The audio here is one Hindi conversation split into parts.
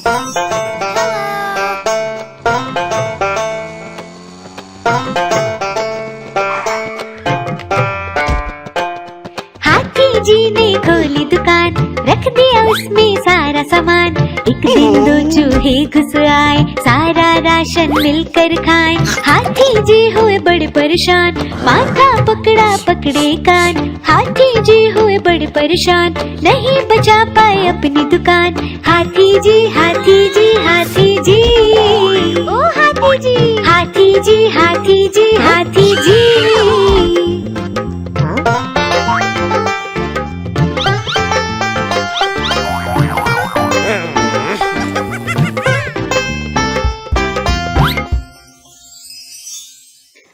हाथी जी ने खोली दुकान, रख दिया उसमें सारा सामान। एक दिन दो चूहे घुस आए, सारा राशन मिलकर खाए। हाथी जी हुए बड़े परेशान, माथा पकड़ा पकड़े कान। हाथी जी हुए बड़े परेशान, नहीं बचा पाए अपनी दुकान। हाथी जी हाथी जी हाथी जी, ओ हाथी जी हाथी जी हाथी जी हाथी जी।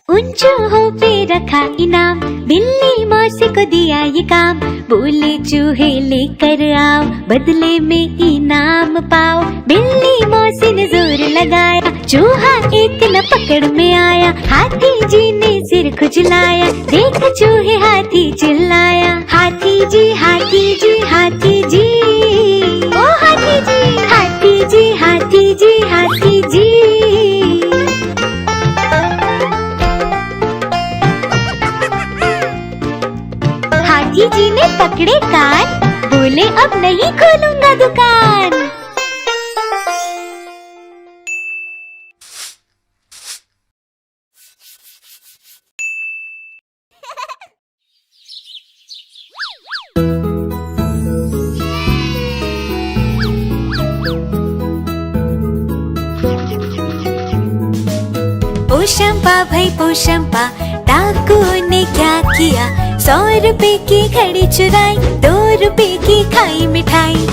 उन चूहों पे रखा इनाम, बिल्ली मौसी को दिया ये काम। बोले चूहे लेकर आओ, बदले में इनाम पाओ। बिल्ली मौसी ने जोर लगाया, चूहा एक न पकड़ में आया। हाथी जी ने सिर खुजलाया, देख चूहे हाथी चिल्लाया। हाथी जी हाथी जी हाथी जी, ओ हाथी जी हाथी जी हाथी जी हाथी जी। हाथी जी ने पकड़े कान, बोले अब नहीं खोलूंगा दुकान। पोशंपा भाई पोशंपा, डाकू ने क्या किया? 100 रुपए की घड़ी चुराई, 2 रुपए की खाई मिठाई।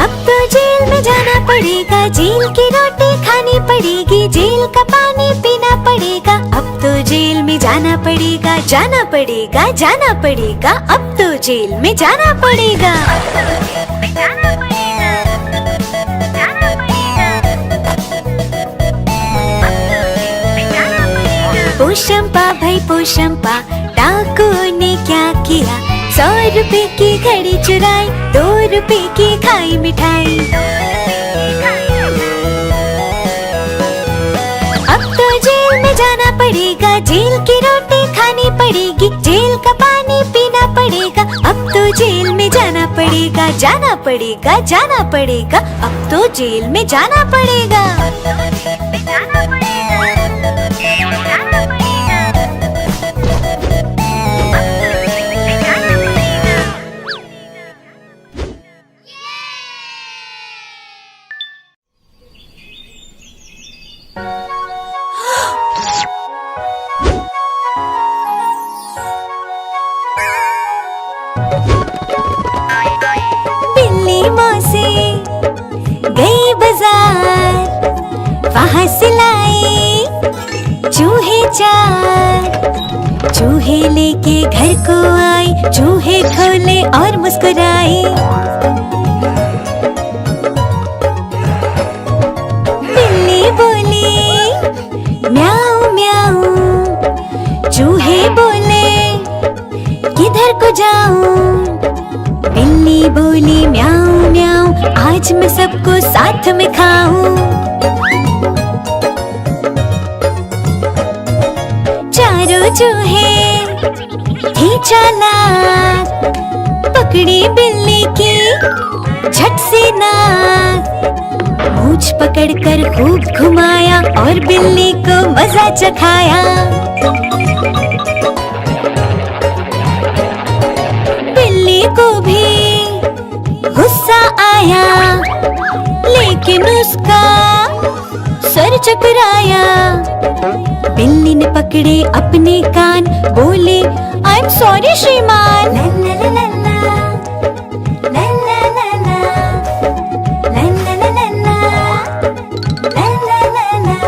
अब तो जेल में जाना पड़ेगा, जेल की रोटी खानी पड़ेगी, जेल का पानी पीना पड़ेगा। अब तो जेल में जाना पड़ेगा, जाना पड़ेगा, जाना पड़ेगा। अब तो जेल में जाना पड़ेगा। पोशंपा भाई पोशंपा, डाकू ने क्या किया? 100 रुपए की घड़ी चुराई, 2 रुपए की खाई मिठाई। अब तो जेल में जाना पड़ेगा, जेल की रोटी खानी पड़ेगी, जेल का पानी पीना पड़ेगा। अब तो जेल में जाना पड़ेगा, जाना पड़ेगा, जाना पड़ेगा। अब तो जेल में जाना पड़ेगा। बिल्ली मौसी गई बाजार, वहाँ से लाई चूहे 4। चूहे लेके घर को आई, चूहे खोले और मुस्कुराई। बिल्ली बोली म्याऊ म्याऊ, चूहे बोले किधर को जाऊं? बिल्ली बोली म्याऊ म्याऊ, आज मैं सबको साथ में खाऊं। चारों चूहे थी चालाक, पकड़ी बिल्ली की झट से नाक। मूंछ पकड़कर खूब घुमाया और बिल्ली को मजा चखाया। बिल्ली को भी गुस्सा आया, लेकिन उसका सर चकराया। बिल्ली ने पकड़े अपने कान, बोले आई एम सॉरी श्रीमान। ला ला ला ला ला ला ला ला ला ला ला ला ला ला ला ला।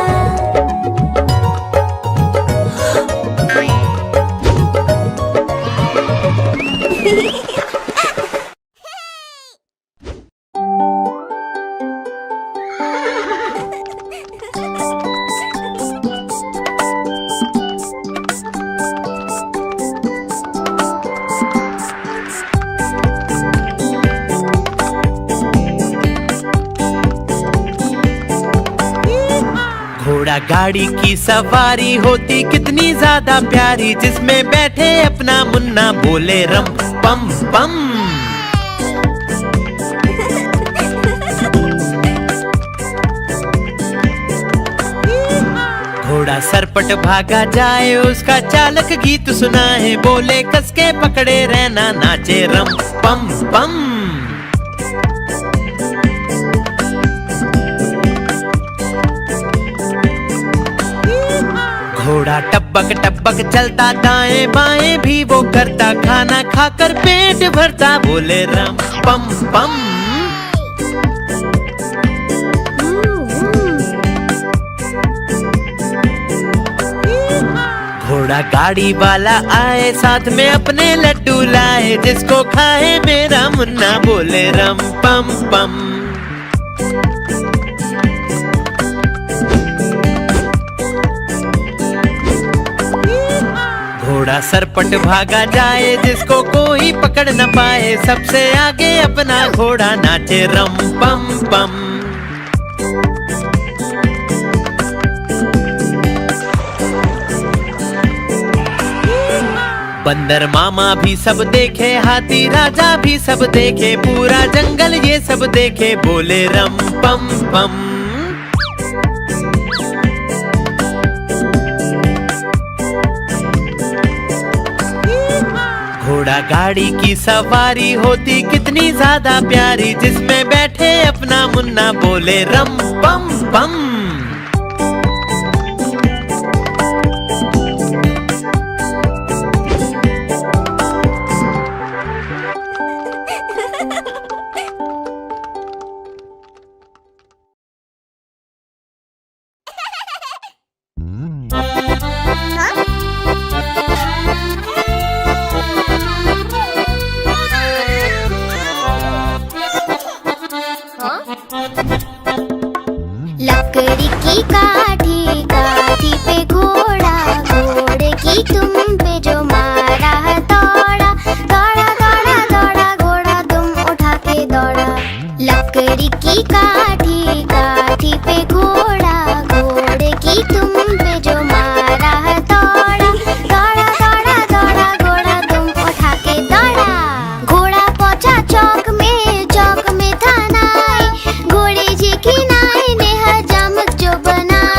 गाड़ी की सवारी होती कितनी ज्यादा प्यारी, जिसमें बैठे अपना मुन्ना बोले रम पम पम। घोड़ा सरपट भागा जाए, उसका चालक गीत सुनाए, बोले कसके पकड़े रहना नाचे रम पम पम। घोड़ा टपक टपक चलता, दाएं बाएं भी वो करता, खाना खाकर पेट भरता, बोले रम पम पम। घोड़ा गाड़ी वाला आए, साथ में अपने लड्डू लाए, जिसको खाए मेरा मुन्ना बोले रम पम पम। घोड़ा सरपट भागा जाए, जिसको कोई पकड़ न पाए, सबसे आगे अपना घोड़ा नाचे रम पम पम। बंदर मामा भी सब देखे, हाथी राजा भी सब देखे, पूरा जंगल ये सब देखे, बोले रम पम पम। घोड़ा गाड़ी की सवारी होती कितनी ज्यादा प्यारी, जिसमें बैठे अपना मुन्ना बोले रम पम पम। लकड़ी की काठी, काठी पे घोड़ा, घोड़े की तुम पे जो मारा दौड़ा, दौड़ा दौड़ा दौड़ा घोड़ा तुम उठा के दौड़ा। लकड़ी की काठी, काठी पे घोड़ा, घोड़े की तुम पे जो मारा दौड़ा, दौड़ा दौड़ा दौड़ा घोड़ा तुम उठा के दौड़ा। घोड़ा पहुंचा चौक में, चौक में था नाई, घोड़े जी की नाई ने हजामत जो बनाई।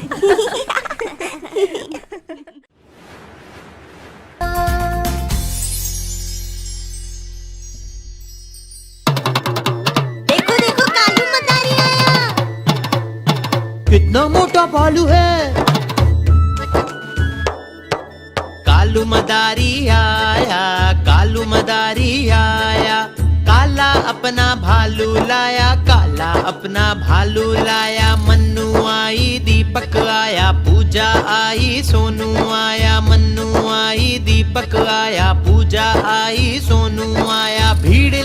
भालू है। कालू मदारी आया, कालू मदारी आया, काला अपना भालू लाया, काला अपना भालू लाया। मन्नू आई, दीपक आया, पूजा आई, सोनू आया। मन्नू आई, दीपक आया, पूजा आई, सोनू आया। भीड़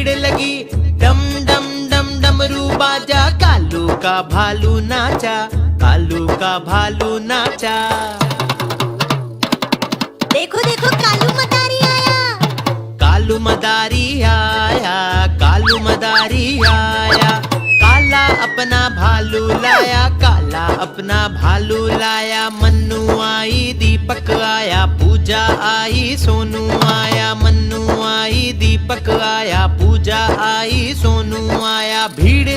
लगी, डम डम डम डमरू बाजा। कालू का भालू नाचा, कालू का भालू नाचा। देखो देखो कालू मदारी आया, कालू मदारी आया, कालू मदारी आया, काला अपना भालू लाया, काला अपना भालू लाया। मन्नू आई, दीपक आया, पूजा आई, सोनू आया। मन्नू आई, दीपक आया, पूजा आई, सोनू आया। भीड़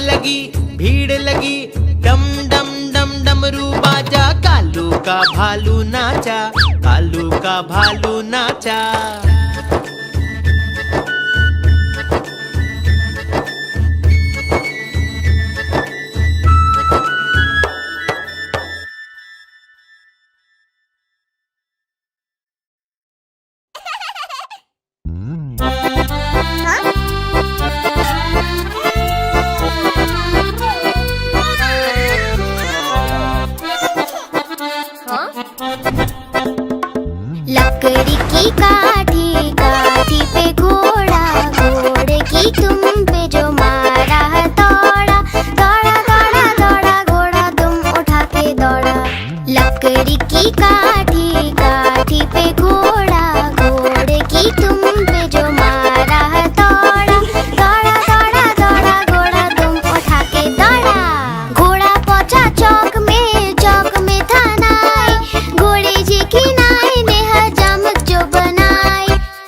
लगी, डम डम डम डमरू बाजा। कालू का भालू नाचा, कालू का भालू नाचा। लकड़ी की काठी, काठी पे घोड़ा, घोड़े की तुम पे जो मारा है दौड़ा, दौड़ा दौड़ा दौड़ा घोड़ा तुम उठा के दौड़ा। लकड़ी की काठी, काठी पे घोड़ा, घोड़े की तुम पे जो मारा है दौड़ा, दौड़ा दौड़ा दौड़ा घोड़ा तुम उठा के दौड़ा। घोड़ा पहुंचा चौक में था नाई, घोड़े जी की नाई ने हजामत जो बनाई।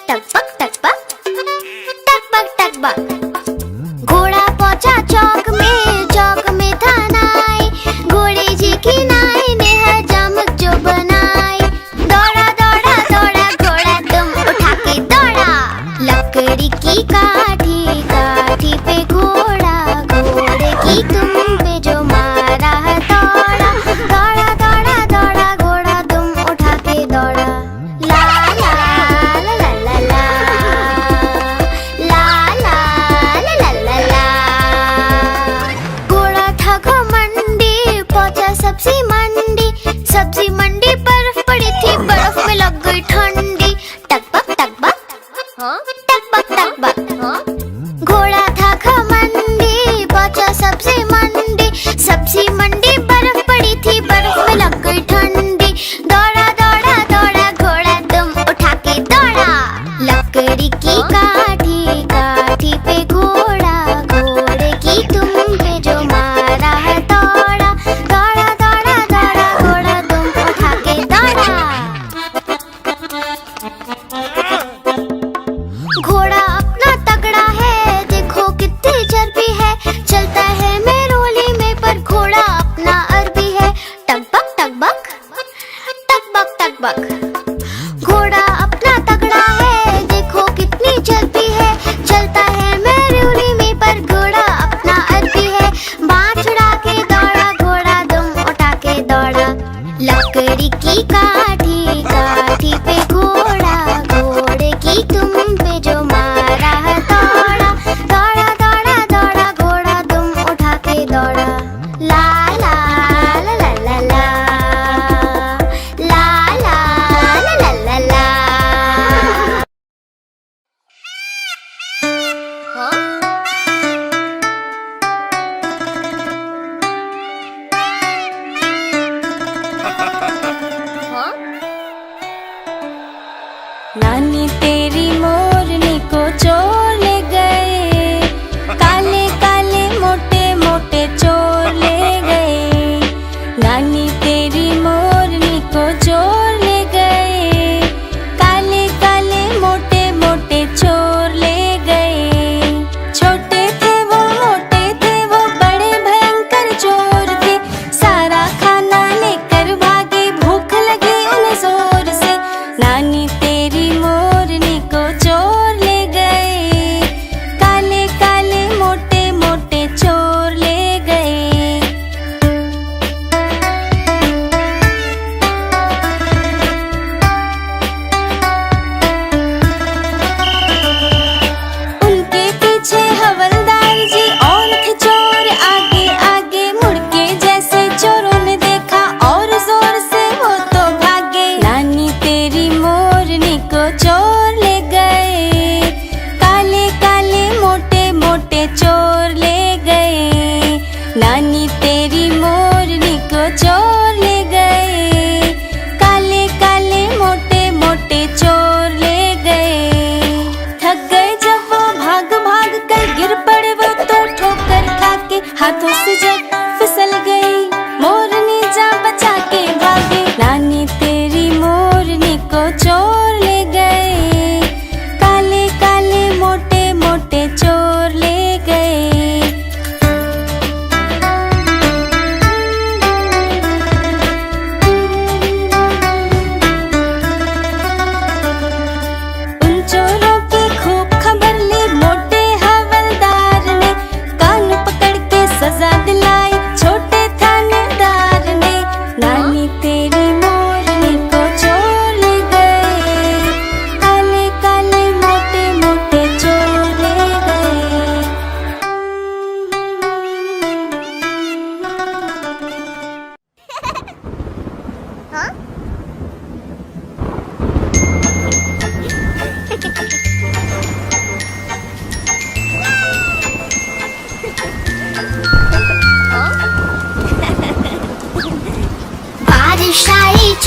टकबक टकबक टकबक टकबक। घोड़ा पहुंचा चौक में था नाई, घोड़े जी की नाई ने हजामत जो बनाई। दौड़ा दौड़ा दौड़ा घोड़ा तुम उठा के दौड़ा। लकड़ी की काठी, काठी पे घोड़ा, घोड़े की तुम पे जो मारा है दौड़ा, दौड़ा दौड़ा दौड़ा घोड़ा तुम उठा के दौड़ा। ला ला ला ला ला ला, ला ला ला ला ला ला। घोड़ा था घमंडी, पहुंचा सब्जी मंडी, सब्जी मंडी बर्फ पड़ी थी, बर्फ में लग गई ठंडी। टकबक टकबक टकबक टकबक। घोड़ा था घमंडी, पहुंचा सब्जी मंडी, सब्जी मंडी बर्फ पड़ी थी, बर्फ में लग गई ठंडी। दौड़ा दौड़ा दौड़ा घोड़ा तुम उठा के दौड़ा। लकड़ी की काठी, काठी पे घोड़ा, घोड़े की तुम पे जो मारा है दौड़ा, दौड़ा दौड़ा दौड़ा घोड़ा तुम उठा के दौड़ा। घोड़ा अपना तगड़ा है, देखो कितनी चर्बी है, चलता है मेरोली में पर घोड़ा अपना अरबी है। टकबक टकबक टकबक टकबक। घोड़ा अपना तगड़ा है, देखो कितनी चर्बी है, चलता है मेरोली में पर घोड़ा अपना अरबी है। बाँह छुड़ा के दौड़ा घोड़ा तुम उठा के दौड़ा। लकड़ी की काठी, काठी पे घोड़ा, घोड़े की तुम पे जो मारा है दौड़ा, दौड़ा दौड़ा दौड़ा घोड़ा तुम उठा के दौड़ा। ला ला ला ला ला ला, ला ला ला ला ला ला। हाँ?